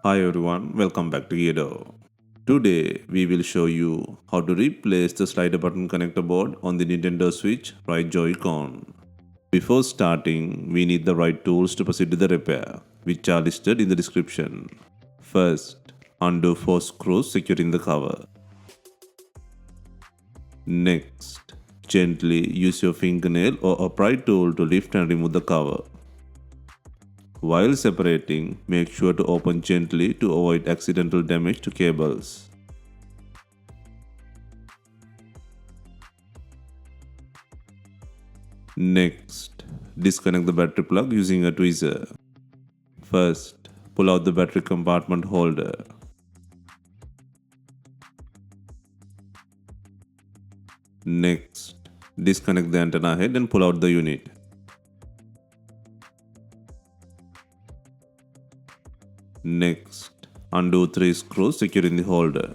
Hi everyone, welcome back to DYOR. Today we will show you how to replace the slider button connector board on the Nintendo Switch right Joy-Con. Before starting, we need the right tools to proceed to the repair, which are listed in the description. First, undo 4 screws securing the cover. Next, gently use your fingernail or a pry tool to lift and remove the cover. While separating, make sure to open gently to avoid accidental damage to cables. Next, disconnect the battery plug using a tweezer. First, pull out the battery compartment holder. Next, disconnect the antenna head and pull out the unit. Next, undo 3 screws securing the holder.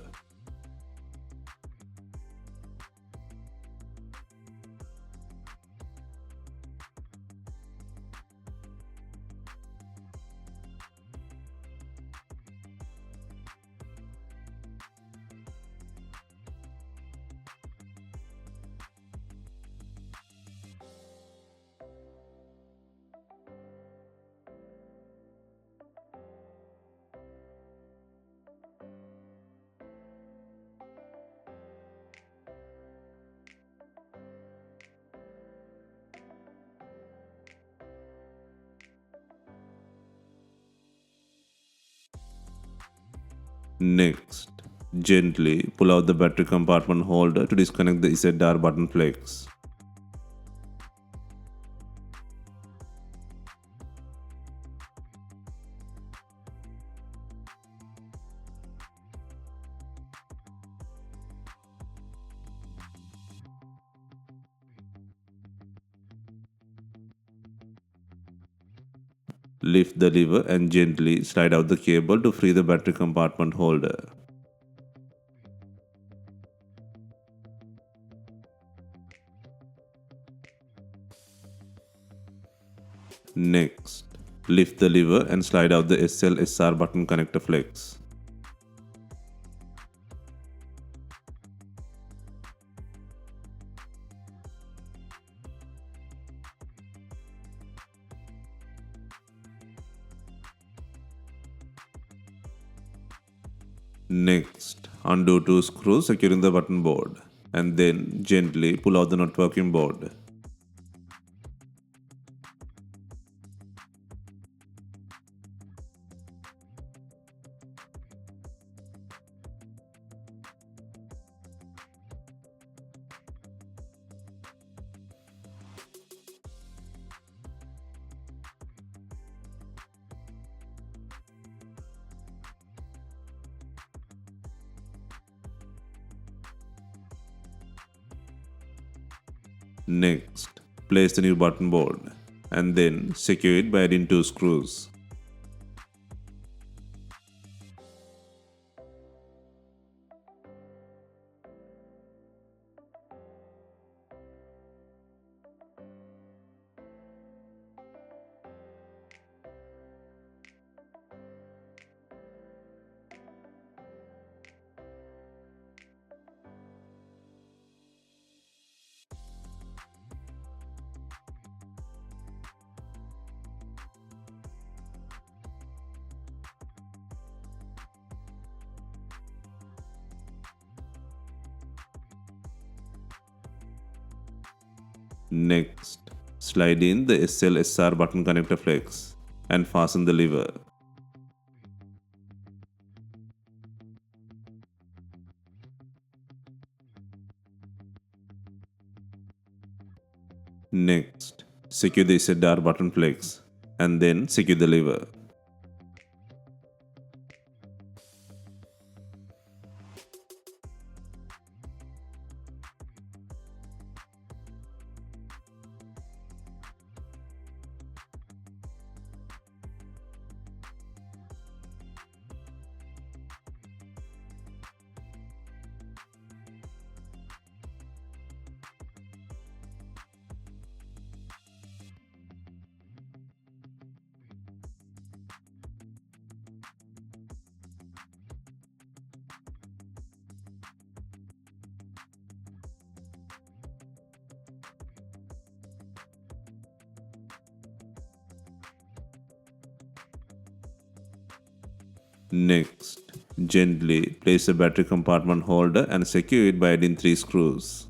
Next, gently pull out the battery compartment holder to disconnect the ZR button flex. Lift the lever and gently slide out the cable to free the battery compartment holder. Next, lift the lever and slide out the SL-SR button connector flex. Next, undo 2 screws securing the button board and then gently pull out the not working board. Next, place the new button board and then secure it by adding 2 screws. Next, slide in the SL-SR button connector flex and fasten the lever. Next, secure the ZR button flex and then secure the lever. Next, gently place the battery compartment holder and secure it by adding 3 screws.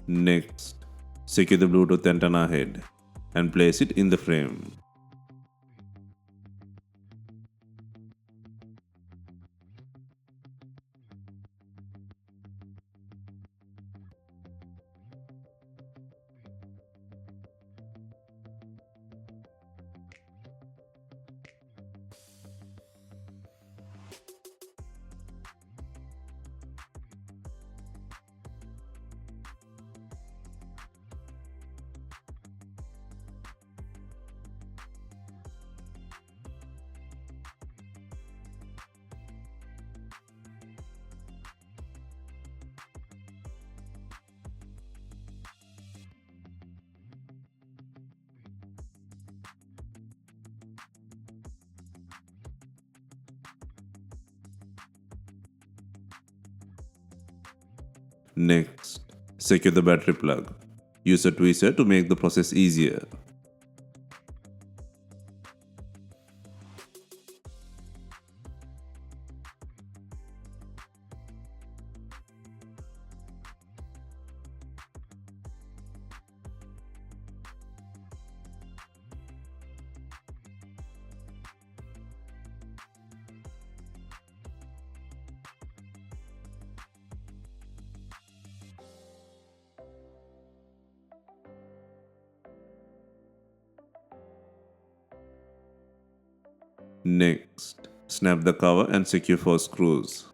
Next, secure the Bluetooth antenna head and place it in the frame. Next, secure the battery plug. Use a tweezer to make the process easier. Next, snap the cover and secure 4 screws.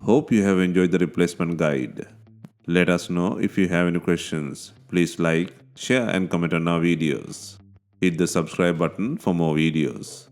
Hope you have enjoyed the replacement guide. Let us know if you have any questions. Please like, share and comment on our videos. Hit the subscribe button for more videos.